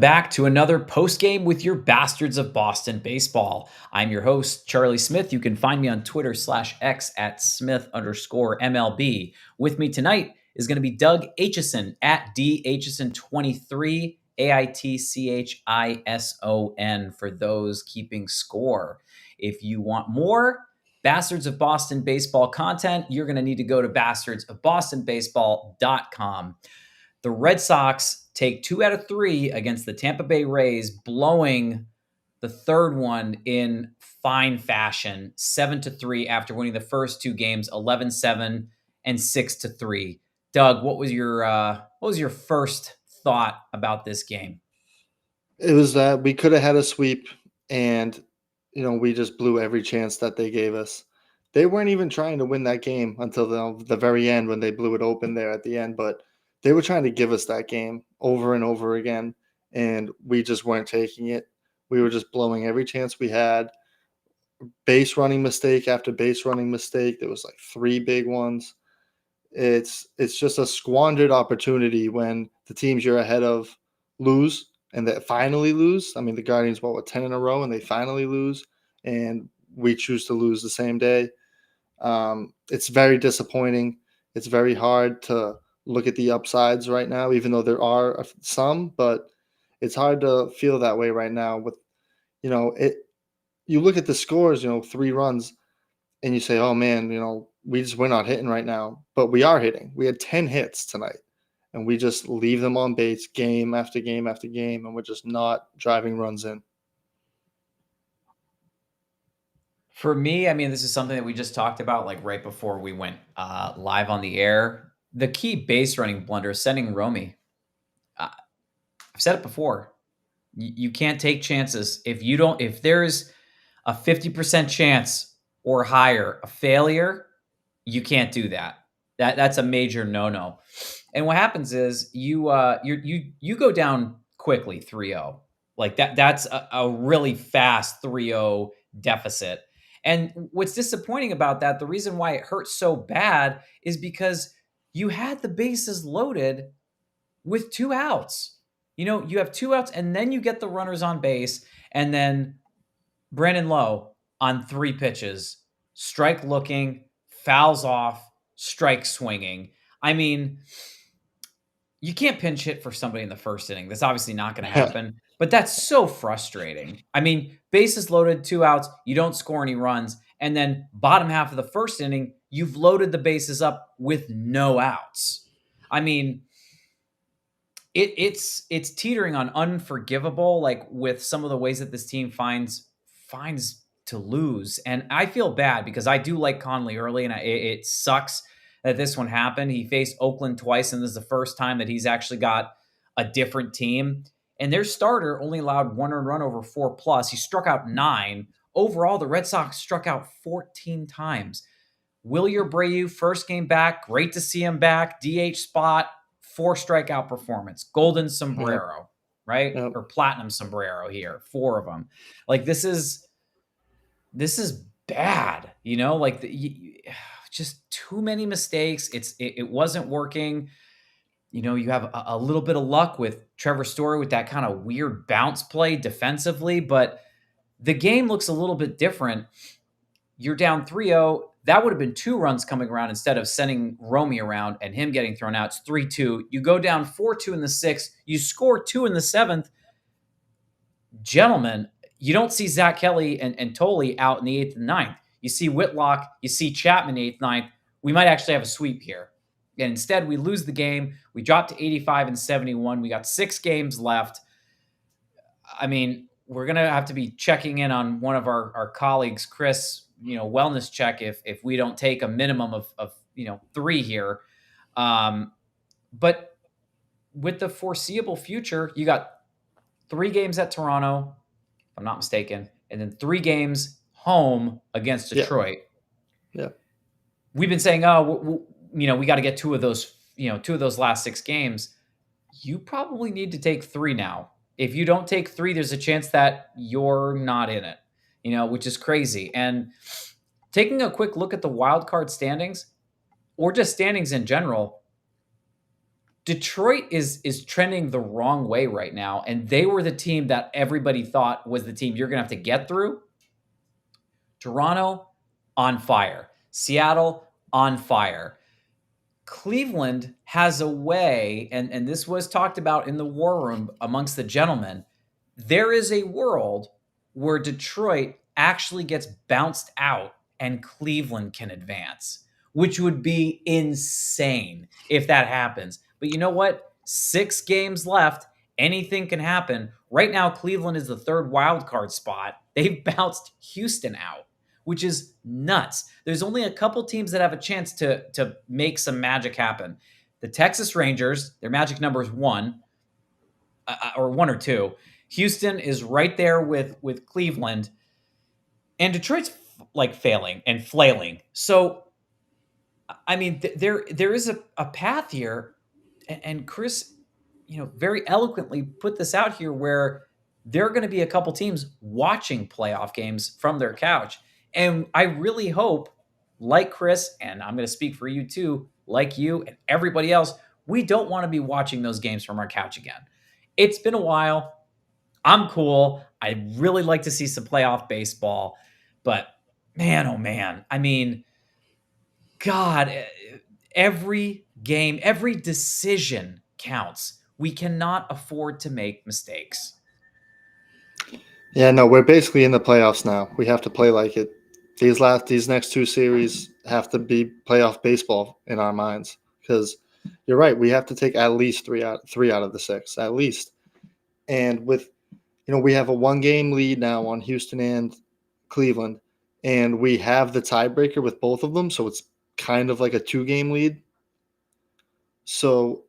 back to another post game with your Bastards of Boston baseball. I'm your host, Charlie Smith. You can find me on Twitter /X at Smith_MLB. With me tonight is going to be Doug Aitchison at DAitchison23, AITCHISON for those keeping score. If you want more Bastards of Boston baseball content, you're going to need to go to bastardsofbostonbaseball.com. The Red Sox take 2 out of 3 against the Tampa Bay Rays, blowing the third one in fine fashion, 7-3 after winning the first two games, 11-7 and 6-3. Doug, what was your first thought about this game? It was that we could have had a sweep, and we just blew every chance that they gave us. They weren't even trying to win that game until the very end when they blew it open there at the end, but they were trying to give us that game over and over again, and we just weren't taking it. We were just blowing every chance we had. Base running mistake after base running mistake. There was like 3 big ones. It's just a squandered opportunity when the teams you're ahead of lose and they finally lose. I mean, the Guardians were 10 in a row and they finally lose, and we choose to lose the same day. It's very disappointing. It's very hard to look at the upsides right now, even though there are some, but it's hard to feel that way right now with, it. You look at the scores, 3 runs, and you say, "Oh man, we're not hitting right now," but we are hitting. We had 10 hits tonight, and we just leave them on base game after game after game, and we're just not driving runs in. For me, I mean, this is something that we just talked about like right before we went live on the air. The key base running blunder is sending Romy. I've said it before. You can't take chances. If there's a 50% chance or higher of failure, you can't do that. That's a major no-no. And what happens is you go down quickly 3-0. Like that's a really fast 3-0 deficit. And what's disappointing about that, the reason why it hurts so bad is because you had the bases loaded with 2 outs. You have 2 outs and then you get the runners on base, and then Brandon Lowe on 3 pitches, strike looking, fouls off, strike swinging. I mean, you can't pinch hit for somebody in the first inning. That's obviously not going to happen, but that's so frustrating. I mean, bases loaded, 2 outs, you don't score any runs, and then bottom half of the first inning, you've loaded the bases up with no outs. I mean, it's teetering on unforgivable, like with some of the ways that this team finds to lose. And I feel bad because I do like Conley early, and it sucks that this one happened. He faced Oakland twice, and this is the first time that he's actually got a different team. And their starter only allowed 1 earned run over 4+. He struck out 9. Overall, the Red Sox struck out 14 times. Wilyer Abreu, first game back. Great to see him back. DH spot, 4 strikeout performance. Golden sombrero, right? Yep. Or platinum sombrero here. 4 of them. Like this is bad, like just too many mistakes. It wasn't working. You have a little bit of luck with Trevor Story with that kind of weird bounce play defensively, but the game looks a little bit different. You're down 3-0. That would have been 2 runs coming around instead of sending Romy around and him getting thrown out. It's 3-2. You go down 4-2 in the 6th. You score 2 in the 7th. Gentlemen, you don't see Zach Kelly and Tolley out in the 8th and 9th. You see Whitlock, you see Chapman 8th, 9th. We might actually have a sweep here. And instead, we lose the game. We drop to 85 and 71. We got 6 games left. I mean, we're going to have to be checking in on one of our colleagues, Chris, wellness check if we don't take a minimum of 3 here. But with the foreseeable future, you got 3 games at Toronto, if I'm not mistaken, and then 3 games home against Detroit. Yeah. We've been saying, we got to get 2 of those, 2 of those last 6 games. You probably need to take 3 now. If you don't take 3, there's a chance that you're not in it, which is crazy. And taking a quick look at the wild card standings, or just standings in general, Detroit is trending the wrong way right now, and they were the team that everybody thought was the team you're going to have to get through. Toronto on fire. Seattle on fire. Cleveland has a way, and this was talked about in the war room amongst the gentlemen. There is a world where Detroit actually gets bounced out and Cleveland can advance, which would be insane if that happens. But you know what? 6 games left. Anything can happen. Right now, Cleveland is the third wild card spot. They've bounced Houston out, which is nuts. There's only a couple teams that have a chance to make some magic happen. The Texas Rangers, their magic number is one, or one or two. Houston is right there with Cleveland, and Detroit's like failing and flailing. So, I mean, there is a path here, and Chris, very eloquently put this out here where there are going to be a couple teams watching playoff games from their couch. And I really hope, like Chris, and I'm going to speak for you too, like you and everybody else, we don't want to be watching those games from our couch again. It's been a while. I'm cool. I really like to see some playoff baseball, but man, oh man. I mean, God, every game, every decision counts. We cannot afford to make mistakes. Yeah, no, we're basically in the playoffs now. We have to play like it. These next two series have to be playoff baseball in our minds because you're right. We have to take at least three out of the six, at least. And with we have a 1-game lead now on Houston and Cleveland, and we have the tiebreaker with both of them, so it's kind of like a 2-game lead. So,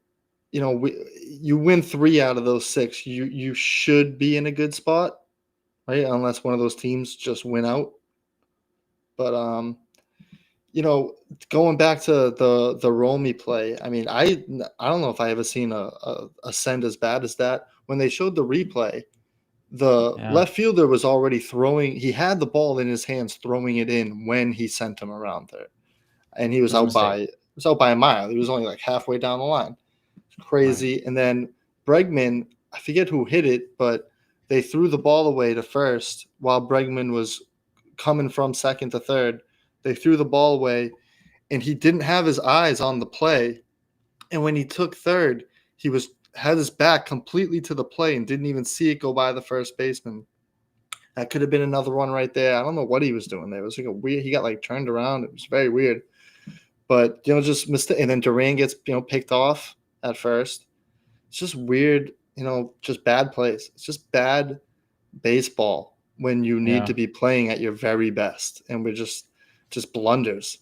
you win 3 out of those 6, you should be in a good spot, right? Unless one of those teams just win out. But going back to the Romy play, I mean, I don't know if I ever seen a send as bad as that. When they showed the replay, the Yeah. left fielder was already throwing. He had the ball in his hands, throwing it in when he sent him around there, and he was out by a mile. He was only like halfway down the line. Crazy. Right. And then Bregman, I forget who hit it, but they threw the ball away to first while Bregman was coming from second to third. They threw the ball away, and he didn't have his eyes on the play. And when he took third, he had his back completely to the play and didn't even see it go by the first baseman. That could have been another one right there. I don't know what he was doing there. It was like he got like turned around. It was very weird. But, just mistake. And then Duran gets, picked off at first. It's just weird, just bad plays. It's just bad baseball when you need to be playing at your very best. And we're just blunders.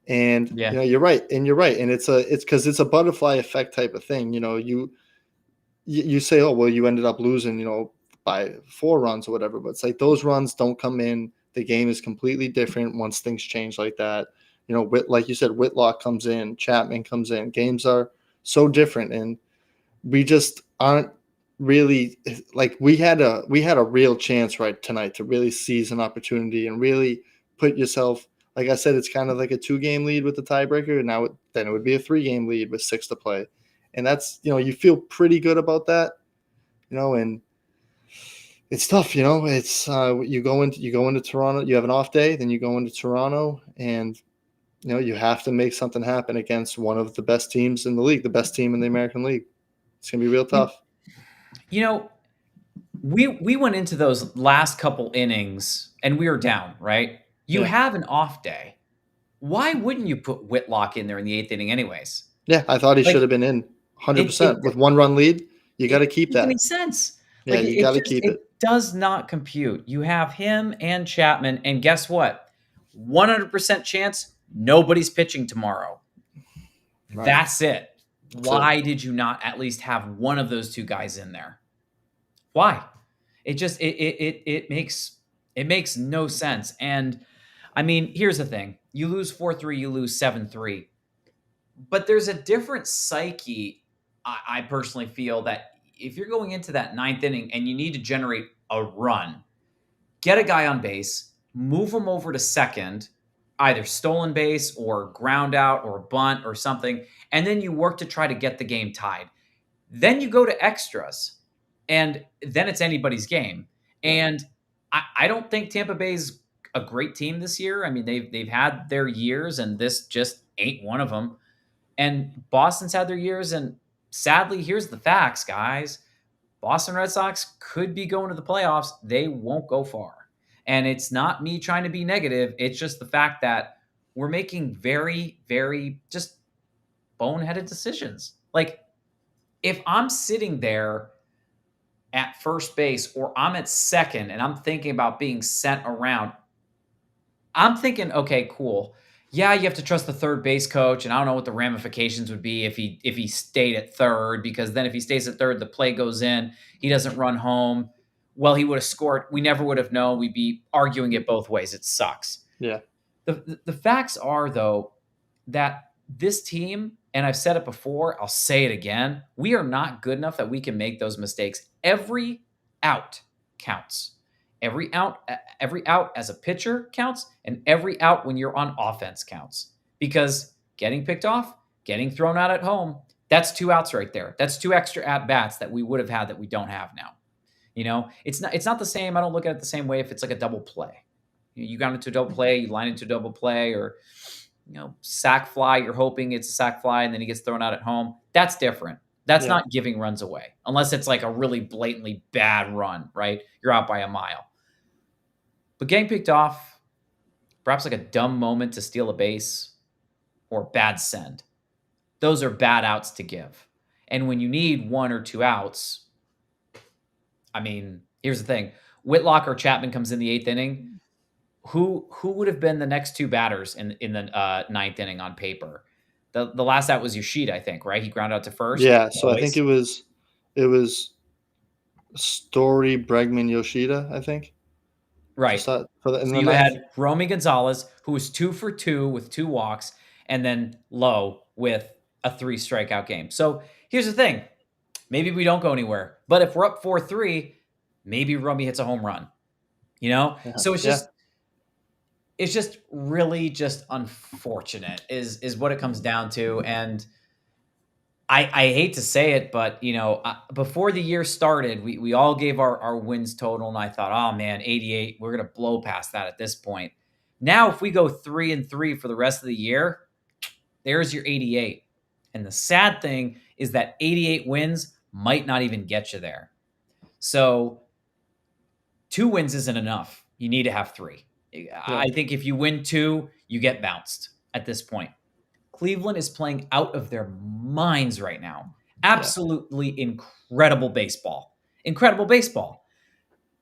And, you're right. And you're right. And it's because it's a butterfly effect type of thing. You say, oh, well, you ended up losing, by 4 runs or whatever. But it's like those runs don't come in. The game is completely different once things change like that. Like you said, Whitlock comes in, Chapman comes in. Games are so different, and we just aren't really like we had a real chance right tonight to really seize an opportunity and really put yourself. Like I said, it's kind of like a 2-game lead with the tiebreaker, and now then it would be a 3-game lead with 6 to play, and that's you feel pretty good about that, and it's tough, It's you go into Toronto, you have an off day, then you go into Toronto, and you have to make something happen against one of the best teams in the league, the best team in the American League. It's gonna be real tough. We went into those last couple innings and we were down, right? You have an off day. Why wouldn't you put Whitlock in there in the 8th inning anyways? Yeah, I thought he should have been in 100%. With 1-run lead, you got to keep that. It makes sense. Yeah, you got to keep it. It does not compute. You have him and Chapman, and guess what? 100% chance nobody's pitching tomorrow. Right. That's it. Why did you not at least have one of those 2 guys in there? Why? It just it makes no sense. And I mean, here's the thing. You lose 4-3, you lose 7-3. But there's a different psyche, I personally feel, that if you're going into that 9th inning and you need to generate a run, get a guy on base, move him over to second, either stolen base or ground out or bunt or something, and then you work to try to get the game tied. Then you go to extras, and then it's anybody's game. Yeah. And I don't think Tampa Bay's a great team this year. I mean, they've had their years, and this just ain't one of them. And Boston's had their years, and sadly, here's the facts, guys. Boston Red Sox could be going to the playoffs. They won't go far. And it's not me trying to be negative. It's just the fact that we're making very, very just boneheaded decisions. Like, if I'm sitting there at first base or I'm at second and I'm thinking about being sent around, I'm thinking, okay, cool. Yeah, you have to trust the third base coach, and I don't know what the ramifications would be if he stayed at third, because then if he stays at third, the play goes in, he doesn't run home. Well, he would have scored. We never would have known. We'd be arguing it both ways. It sucks. Yeah. The facts are, though, that this team, and I've said it before, I'll say it again, we are not good enough that we can make those mistakes. Every out counts. Every out as a pitcher counts, and every out when you're on offense counts. Because getting picked off, getting thrown out at home, that's 2 outs right there. That's 2 extra at bats that we would have had that we don't have now. It's not the same. I don't look at it the same way if it's like a double play. You got into a double play, you line into a double play, or sack fly, you're hoping it's a sack fly and then he gets thrown out at home. That's different. That's Yeah. not giving runs away, unless it's like a really blatantly bad run, right? You're out by a mile. But getting picked off, perhaps like a dumb moment to steal a base or bad send, those are bad outs to give. And when you need 1 or 2 outs, I mean, here's the thing. Whitlock or Chapman comes in the 8th inning. Who would have been the next 2 batters in the 9th inning on paper? The last out was Yoshida, I think, right? He grounded out to first. Yeah. So I think Always. it was Story, Bregman, Yoshida, I think. Right. Just for the in So the you ninth. had Romy Gonzalez, who was 2 for 2 with 2 walks, and then Lowe with a 3 strikeout game. So here's the thing. Maybe we don't go anywhere. But if we're up 4-3, maybe Romy hits a home run. Yeah. So Yeah. it's just really just unfortunate is what it comes down to. And I hate to say it, but before the year started, we all gave our wins total, and I thought, oh man, 88, we're gonna blow past that at this point. Now, if we go 3-3 for the rest of the year, there's your 88. And the sad thing is that 88 wins might not even get you there. So 2 wins isn't enough. You need to have 3. Yeah. I think if you win 2, you get bounced at this point. Cleveland is playing out of their minds right now. Absolutely incredible baseball. Incredible baseball.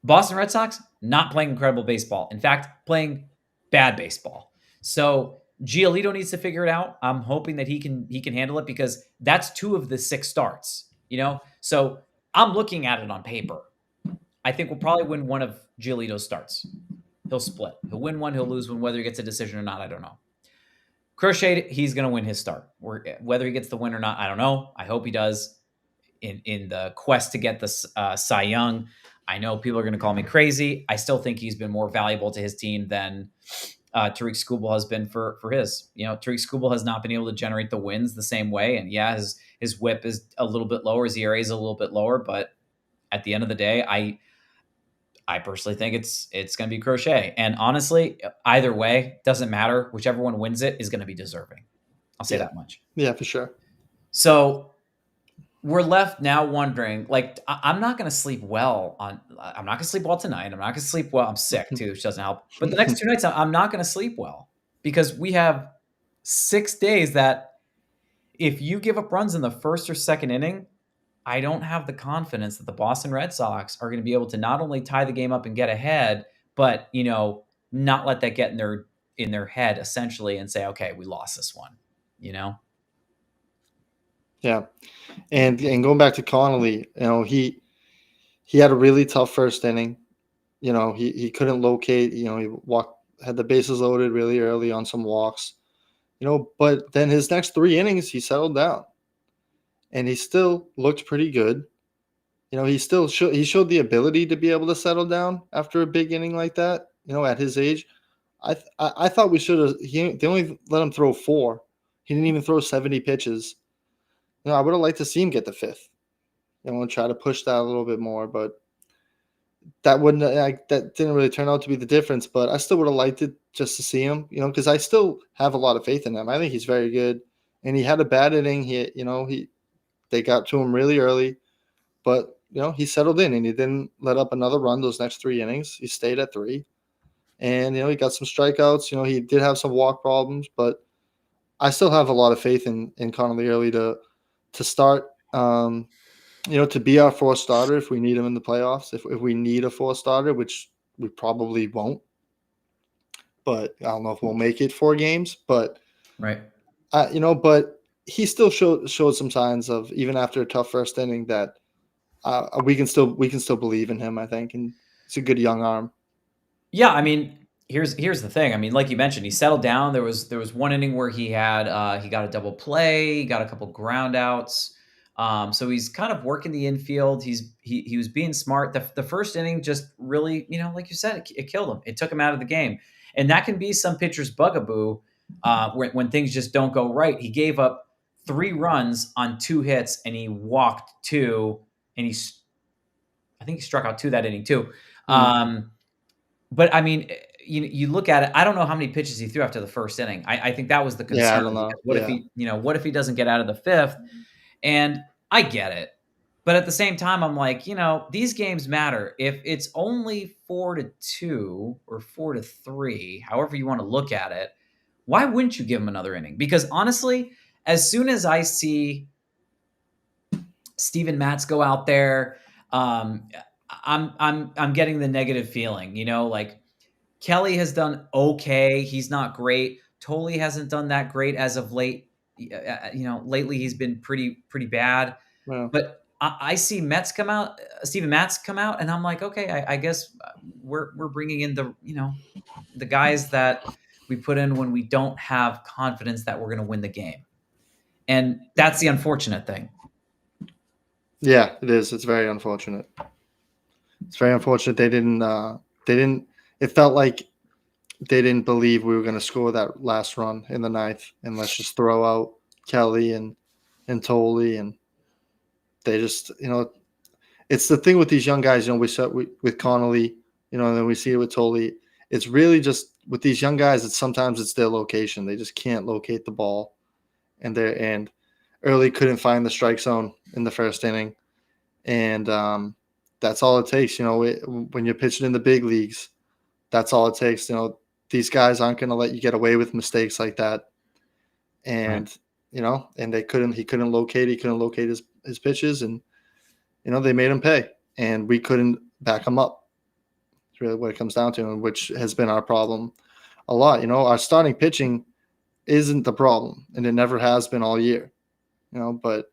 Boston Red Sox, not playing incredible baseball. In fact, playing bad baseball. So Giolito needs to figure it out. I'm hoping that he can handle it, because that's 2 of the 6 starts. So I'm looking at it on paper. I think we'll probably win 1 of Giolito's starts. He'll split. He'll win 1, he'll lose 1. Whether he gets a decision or not, I don't know. Crochet, he's going to win his start. Whether he gets the win or not, I don't know. I hope he does. In the quest to get the Cy Young, I know people are going to call me crazy. I still think he's been more valuable to his team than Tariq Skubal has been for his. Tariq Skubal has not been able to generate the wins the same way. And yeah, his whip is a little bit lower. His ERA is a little bit lower. But at the end of the day, I personally think it's going to be Crochet. And honestly, either way, doesn't matter. Whichever one wins it is going to be deserving. I'll say that much. Yeah, for sure. So we're left now wondering, like, I'm not going to sleep well I'm not going to sleep well tonight. I'm not going to sleep well. I'm sick too, which doesn't help. But the next 2 nights, I'm not going to sleep well, because we have 6 days that if you give up runs in the first or second inning, I don't have the confidence that the Boston Red Sox are going to be able to not only tie the game up and get ahead, but, not let that get in their head essentially and say, okay, we lost this one, Yeah. And going back to Connolly, he had a really tough first inning. He couldn't locate, he had the bases loaded really early on some walks, but then his next 3 innings, he settled down and he still looked pretty good. He still showed the ability to be able to settle down after a big inning like that, at his age. I thought we should have. They only let him throw 4. He didn't even throw 70 pitches. I would have liked to see him get the fifth. And try to push that a little bit more, but that didn't really turn out to be the difference. But I still would have liked it just to see him, because I still have a lot of faith in him. I think he's very good, and he had a bad inning. They got to him really early, but he settled in and he didn't let up another run those next 3 innings. He stayed at 3, and he got some strikeouts. He did have some walk problems, but I still have a lot of faith in Connolly Early to start. To be our fourth starter if we need him in the playoffs. If we need a fourth starter, which we probably won't, but I don't know if we'll make it 4 games. But Right. But he still showed some signs of, even after a tough first inning, that we can still believe in him. I think, and it's a good young arm. Yeah, I mean, here's the thing. I mean, like you mentioned, he settled down. There was one inning where he got a double play, he got a couple ground outs. So he's kind of working the infield. He was being smart. The first inning just really, like you said, it killed him. It took him out of the game, and that can be some pitchers' bugaboo when things just don't go right. He gave up 3 runs on 2 hits, and he walked 2, and I think he struck out 2 that inning too. Mm. But I mean, you look at it. I don't know how many pitches he threw after the first inning. I think that was the Yeah, I concern, don't because know. what if Yeah, he doesn't get out of the fifth? And I get it, but at the same time, I'm like, these games matter. If it's only 4-2 or 4-3, however you want to look at it, why wouldn't you give him another inning? Because honestly, as soon as I see Steven Matz go out there, I'm getting the negative feeling. Like Kelly has done okay. He's not great. Tolle hasn't done that great as of late. Lately he's been pretty bad. yeah, But I see Steven Matz come out, and I'm like, okay, I guess we're bringing in the guys that we put in when we don't have confidence that we're going to win the game, and that's the unfortunate thing. yeah. It is. It's very unfortunate. It's very unfortunate they didn't. They didn't. It felt like they didn't believe we were going to score that last run in the ninth, and let's just throw out Kelly and Tolle, and they just it's the thing with these young guys. We saw with Connolly, and then we see it with Tolle. It's really just with these young guys. Sometimes it's their location. They just can't locate the ball, and Early couldn't find the strike zone in the first inning, and that's all it takes. When you're pitching in the big leagues, that's all it takes. These guys aren't going to let you get away with mistakes like that, Right. and and he couldn't locate his pitches, and they made him pay, and we couldn't back him up. It's really what it comes down to, and which has been our problem a lot. Our starting pitching isn't the problem, and it never has been all year. But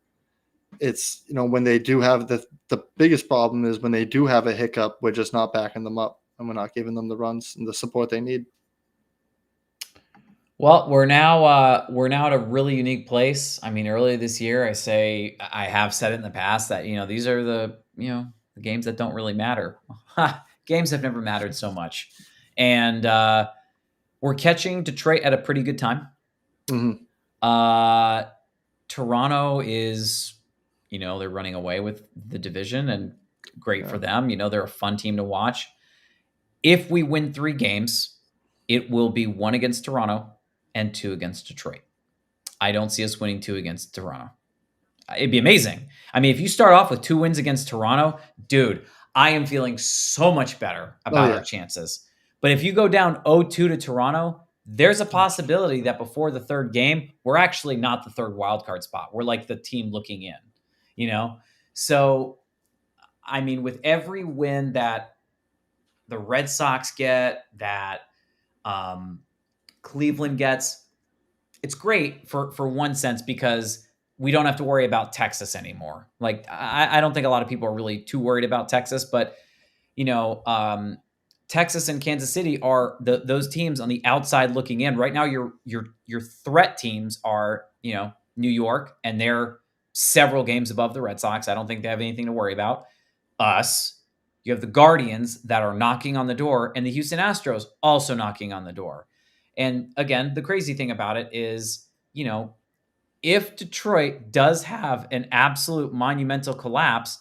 it's when they do have the biggest problem is when they do have a hiccup, we're just not backing them up, and we're not giving them the runs and the support they need. Well, we're now at a really unique place. I mean, earlier this year, I have said it in the past that these are the games that don't really matter. Games have never mattered so much, and we're catching Detroit at a pretty good time. Mm-hmm. Toronto is, they're running away with the division, and great for them. They're a fun team to watch. If we win 3 games, it will be 1 against Toronto and 2 against Detroit. I don't see us winning 2 against Toronto. It'd be amazing. I mean, if you start off with 2 wins against Toronto, dude, I am feeling so much better about our chances. But if you go down 0-2 to Toronto, there's a possibility that before the 3rd game, we're actually not the 3rd wildcard spot. We're like the team looking in. So, I mean, with every win that the Red Sox get, that Cleveland gets, it's great for one sense, because we don't have to worry about Texas anymore. Like, I don't think a lot of people are really too worried about Texas, but Texas and Kansas City are those teams on the outside looking in. Right now, your threat teams are New York, and they're several games above the Red Sox. I don't think they have anything to worry about. Us, You have the Guardians that are knocking on the door, and the Houston Astros also knocking on the door. And again, the crazy thing about it is, if Detroit does have an absolute monumental collapse,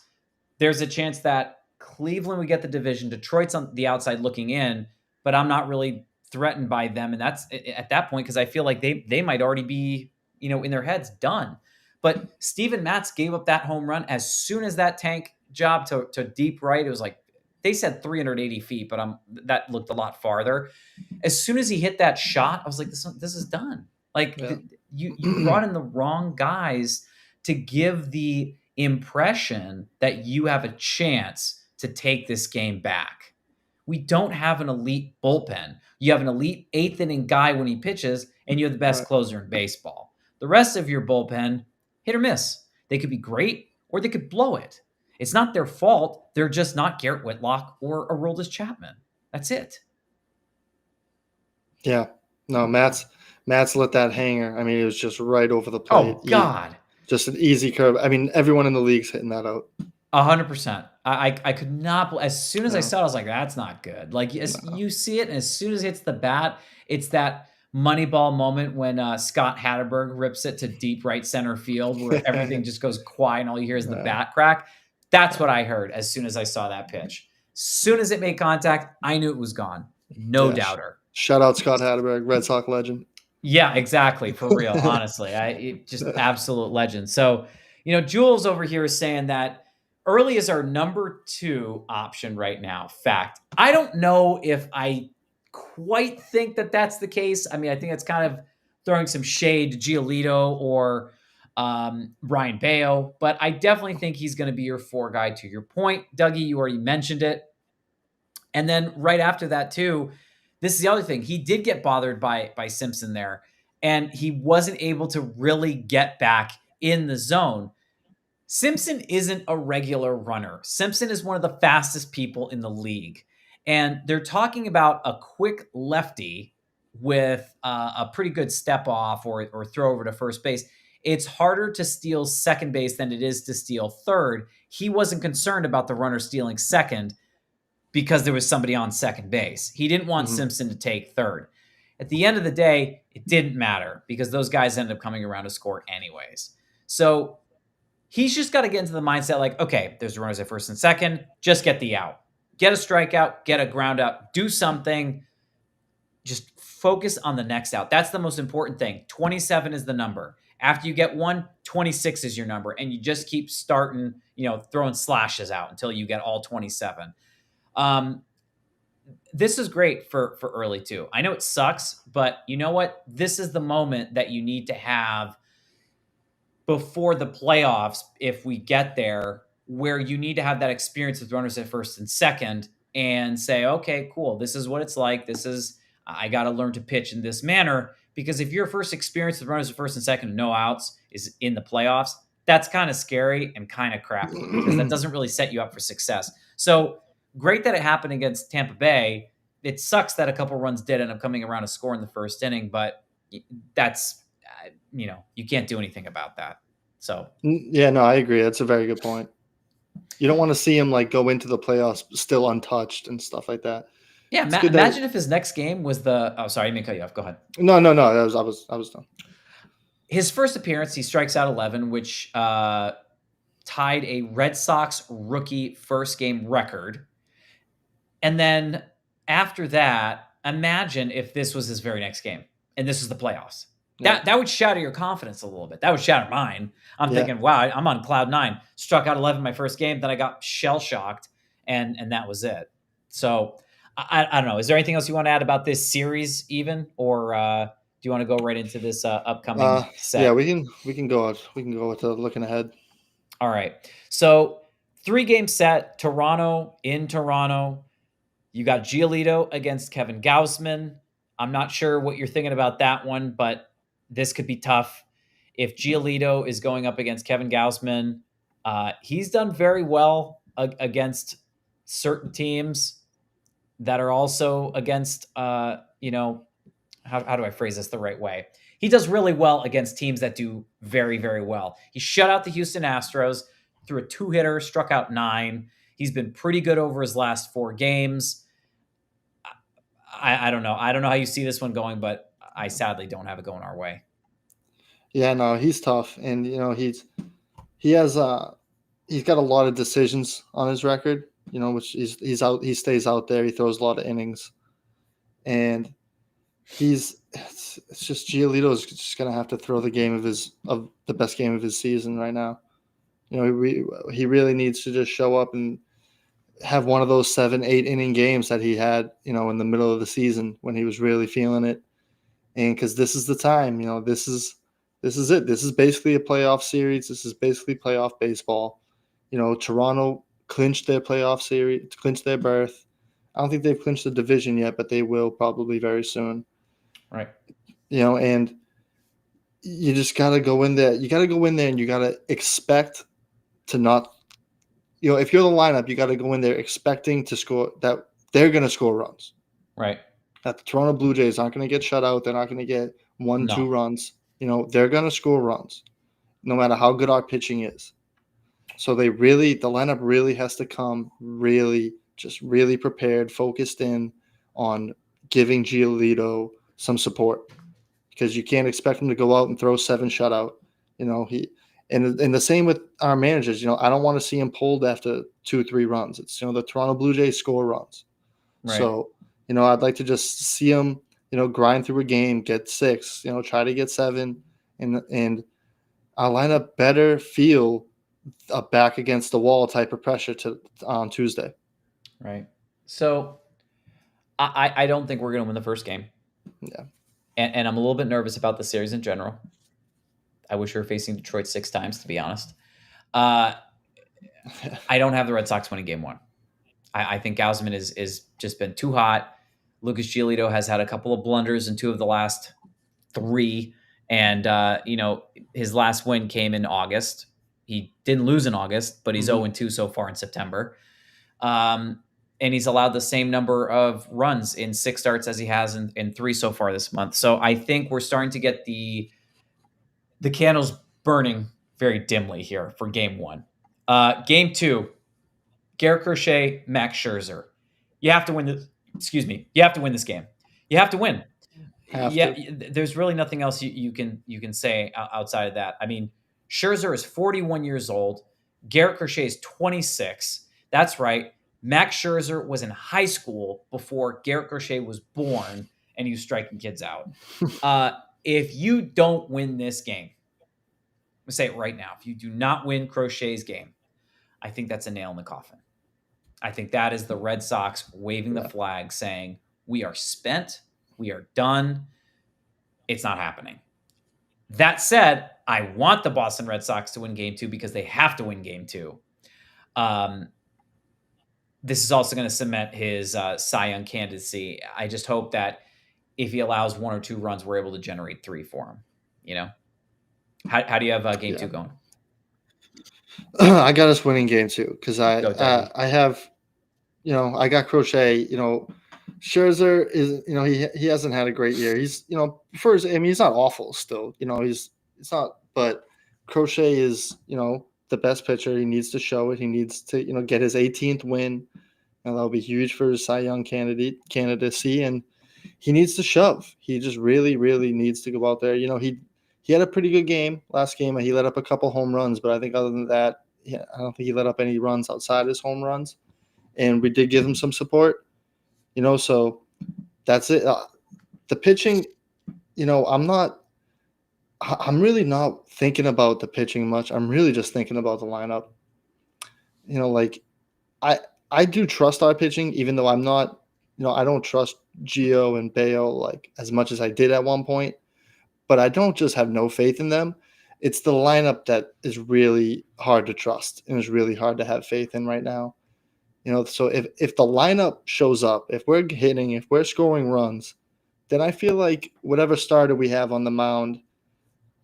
there's a chance that Cleveland would get the division. Detroit's on the outside looking in, but I'm not really threatened by them. And that's at that point because I feel like they might already be, in their heads done. But Steven Matz gave up that home run as soon as that tank job to deep right. It was like they said 380 feet, but that looked a lot farther. As soon as he hit that shot, I was like, this is done. Like Yeah. you brought in the wrong guys to give the impression that you have a chance to take this game back. We don't have an elite bullpen. You have an elite eighth inning guy when he pitches, and you have the best Right. closer in baseball. The rest of your bullpen, hit or miss. They could be great or they could blow it. It's not their fault. They're just not Garrett Whitlock or Aroldis Chapman. That's it. Yeah. No, Matt's lit that hanger. I mean, it was just right over the plate. Oh, God. Just an easy curve. I mean, everyone in the league's hitting that out. 100%. I could not. As soon as I No. saw it, I was like, "That's not good." Like No. you see it, and as soon as it hits the bat, it's that Moneyball moment when Scott Hatterberg rips it to deep right center field, where everything just goes quiet and all you hear is the Yeah. bat crack. That's what I heard as soon as I saw that pitch. Soon as it made contact, I knew it was gone. No Yeah. doubter. Shout out Scott Hatterberg, Red Sox legend. Yeah, exactly. For real, honestly. Just absolute legend. So, Jules over here is saying that early is our number 2 option right now. Fact. I don't know if I quite think that that's the case. I mean, I think it's kind of throwing some shade to Giolito or Brian Bayo, but I definitely think he's going to be your 4 guy to your point. Dougie, you already mentioned it. And then right after that, too, this is the other thing. He did get bothered by Simpson there, and he wasn't able to really get back in the zone. Simpson isn't a regular runner. Simpson is one of the fastest people in the league. And they're talking about a quick lefty with a pretty good step off or throw over to first base. It's harder to steal second base than it is to steal third. He wasn't concerned about the runner stealing second because there was somebody on second base. He didn't want Simpson to take third. At the end of the day, it didn't matter because those guys ended up coming around to score anyways. So he's just got to get into the mindset like, okay, there's runners at first and second. Just get the out. Get a strikeout, get a ground out, do something. Just focus on the next out. That's the most important thing. 27 is the number. After you get one, 26 is your number. And you just keep starting, throwing slashes out until you get all 27. This is great for early too. I know it sucks, but you know what? This is the moment that you need to have before the playoffs, if we get there, where you need to have that experience with runners at first and second and say, okay, cool. This is what it's like. I got to learn to pitch in this manner, because if your first experience with runners at first and second and no outs is in the playoffs, that's kind of scary and kind of crappy because that doesn't really set you up for success. So great that it happened against Tampa Bay. It sucks that a couple runs did end up coming around to score in the first inning, but that's, you can't do anything about that. So yeah, no, I agree. That's a very good point. You don't want to see him like go into the playoffs still untouched and stuff like that. Yeah, imagine if his next game was oh, sorry, I didn't cut you off. Go ahead. No. I was done. His first appearance, he strikes out 11, which tied a Red Sox rookie first game record. And then after that, imagine if this was his very next game and this was the playoffs. That would shatter your confidence a little bit. That would shatter mine. I'm thinking, wow, I'm on cloud 9. Struck out 11 my first game, then I got shell shocked, and that was it. So I don't know. Is there anything else you want to add about this series, even, or do you want to go right into this upcoming set? Yeah, we can go with looking ahead. All right. So 3-game set. Toronto in Toronto. You got Giolito against Kevin Gausman. I'm not sure what you're thinking about that one, but this could be tough. If Giolito is going up against Kevin Gausman, he's done very well against certain teams that are also against, how do I phrase this the right way? He does really well against teams that do very, very well. He shut out the Houston Astros through a 2-hitter, struck out 9. He's been pretty good over his last 4 games. I don't know. I don't know how you see this one going, but I sadly don't have it going our way. Yeah, no, he's tough, and he has he's got a lot of decisions on his record. Which he stays out there. He throws a lot of innings, and it's just Giolito's just gonna have to throw the best game of his season right now. He really needs to just show up and have one of those 7-8 inning games that he had in the middle of the season when he was really feeling it. And because this is the time, this is it. This is basically a playoff series. This is basically playoff baseball. Toronto clinched their playoff series, clinched their berth. I don't think they've clinched the division yet, but they will probably very soon. Right. And you just got to go in there. You got to go in there and you got to expect to not, if you're the lineup, you got to go in there expecting to score, that they're going to score runs. Right. That the Toronto Blue Jays aren't going to get shut out. They're not going to get 1-2 No. runs. They're going to score runs no matter how good our pitching is. So the lineup really has to come really prepared, focused in on giving Giolito some support, because you can't expect him to go out and throw 7 shutout. And the same with our managers. I don't want to see him pulled after 2-3 runs. It's the Toronto Blue Jays score runs. Right. So I'd like to just see him grind through a game, get 6, try to get 7, and our lineup better feel a back against the wall type of pressure on Tuesday. Right. So I don't think we're going to win the first game. Yeah. And I'm a little bit nervous about the series in general. I wish we were facing Detroit 6 times, to be honest. I don't have the Red Sox winning game 1. I think Gausman is just been too hot. Lucas Giolito has had a couple of blunders in 2 of the last 3. And, his last win came in August. He didn't lose in August, but he's 0-2 so far in September. And he's allowed the same number of runs in 6 starts as he has in 3 so far this month. So I think we're starting to get the candles burning very dimly here for game 1. Game 2, Garrett Crochet, Max Scherzer. You have to win this. Excuse me. You have to win this game. You have to win. There's really nothing else you can say outside of that. I mean, Scherzer is 41 years old. Garrett Crochet is 26. That's right. Max Scherzer was in high school before Garrett Crochet was born, and he was striking kids out. If you don't win this game, I'm going to say it right now. If you do not win Crochet's game, I think that's a nail in the coffin. I think that is the Red Sox waving the flag saying, we are spent. We are done. It's not happening. That said, I want the Boston Red Sox to win game 2 because they have to win game 2. This is also going to cement his Cy Young candidacy. I just hope that if he allows 1 or 2 runs, we're able to generate 3 for him. How do you have game 2 going? I got us winning game 2 because I have, I got Crochet. Scherzer is, he hasn't had a great year. He's, he's not awful still. He's not, but Crochet is, the best pitcher. He needs to show it. He needs to, get his 18th win, and that'll be huge for his Cy Young candidacy. And he needs to shove. He just really, really needs to go out there. He had a pretty good game last game. He let up a couple home runs, but I think other than that, I don't think he let up any runs outside his home runs. And we did give him some support, so that's it. The pitching, I'm really not thinking about the pitching much. I'm really just thinking about the lineup. I do trust our pitching, even though I'm not, I don't trust Gio and Bayo like as much as I did at one point. But I don't just have no faith in them. It's the lineup that is really hard to trust and is really hard to have faith in right now. So if the lineup shows up, if we're hitting, if we're scoring runs, then I feel like whatever starter we have on the mound,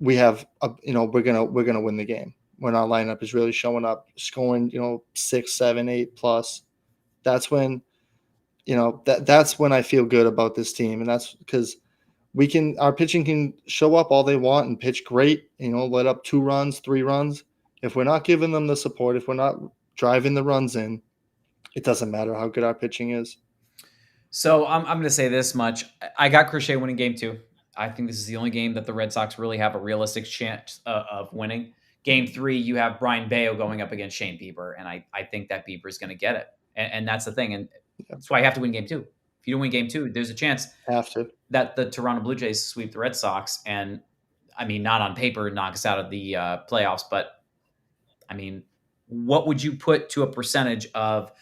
we have, we're gonna win the game when our lineup is really showing up, scoring, 6, 7, 8 plus. That's when, that's when I feel good about this team, and that's because our pitching can show up all they want and pitch great, let up 2 runs, 3 runs. If we're not giving them the support, if we're not driving the runs in, It doesn't matter how good our pitching is. So I'm going to say this much: I got Crochet winning game 2. I think this is the only game that the Red Sox really have a realistic chance of winning. Game 3, you have Brian Bayo going up against Shane Bieber, and I think that Bieber is going to get it, and that's the thing, and that's why you have to win game 2. If you don't win game 2, there's a chance Have to. that the Toronto Blue Jays sweep the Red Sox, and I mean, not on paper, knock us out of the playoffs, but I mean, what would you put to a percentage of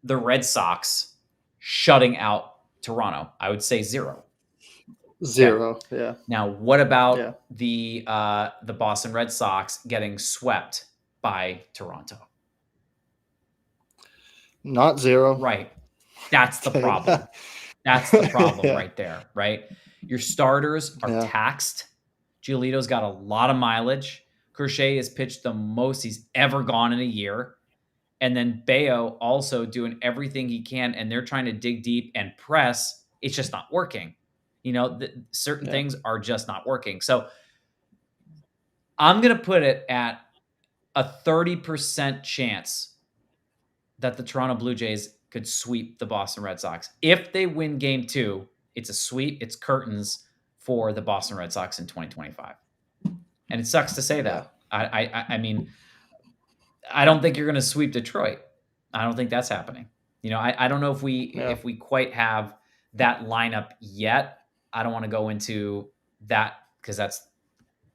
the Red Sox shutting out Toronto? I would say 0. 0. Yeah. Now, what about the Boston Red Sox getting swept by Toronto? Not 0. Right. That's the problem. That's the problem right there, right? Your starters are taxed. Giolito's got a lot of mileage. Crochet has pitched the most he's ever gone in a year. And then Bayo also doing everything he can, and they're trying to dig deep and press. It's just not working. You know, certain things are just not working. So I'm going to put it at a 30% chance that the Toronto Blue Jays could sweep the Boston Red Sox. If they win game 2, it's a sweep. It's curtains for the Boston Red Sox in 2025. And it sucks to say that. I mean, I don't think you're going to sweep Detroit. I don't think that's happening. You know, I don't know if we quite have that lineup yet. I don't want to go into that because that's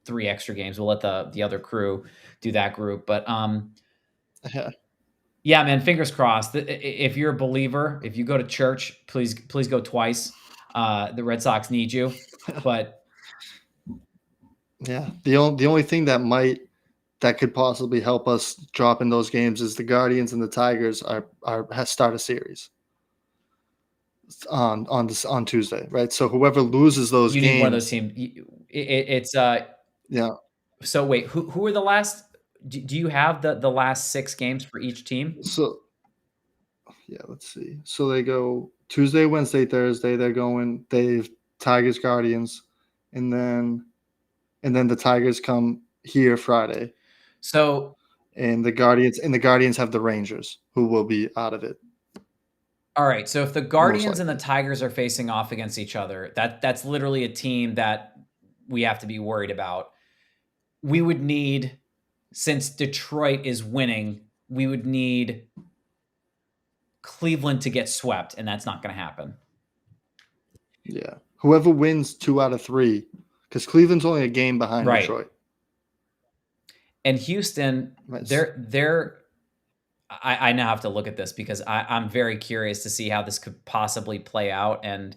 3 extra games. We'll let the other crew do that group. But yeah, man, fingers crossed. If you're a believer, if you go to church, please go twice. The Red Sox need you. But yeah, the only thing that could possibly help us drop in those games is the Guardians and the Tigers has start a series on Tuesday, right? So whoever loses those games, need one of those teams. It's yeah. So wait, who are the last? Do you have the last 6 games for each team? So yeah, let's see. So they go Tuesday, Wednesday, Thursday. They've Tigers, Guardians, and then the Tigers come here Friday. So and the Guardians have the Rangers, who will be out of it. All right. So if the Guardians and the Tigers are facing off against each other, that's literally a team that we have to be worried about. We would need, since Detroit is winning, we would need Cleveland to get swept, and that's not going to happen. Yeah. Whoever wins 2 out of 3, because Cleveland's only a game behind Detroit. And Houston, I now have to look at this because I'm very curious to see how this could possibly play out, and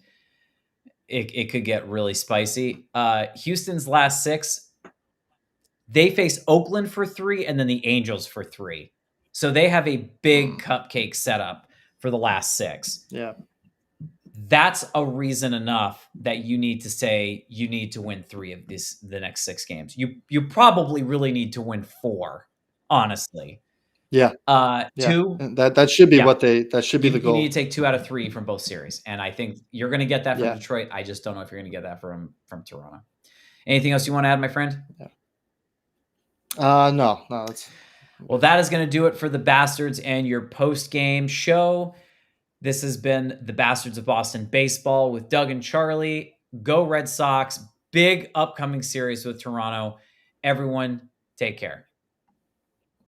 it could get really spicy. Houston's last 6, they face Oakland for 3 and then the Angels for 3. So they have a big cupcake setup for the last 6. Yeah. That's a reason enough that you need to say you need to win 3 of the next 6 games. You probably really need to win 4, honestly. Yeah. 2. That should be that should be the goal. You need to take 2 out of 3 from both series, and I think you're going to get that from Detroit. I just don't know if you're going to get that from Toronto. Anything else you want to add, my friend? No. Well, that is going to do it for the Bastards and your post-game show. This has been the Bastards of Boston Baseball with Doug and Charlie. Go Red Sox. Big upcoming series with Toronto. Everyone, take care.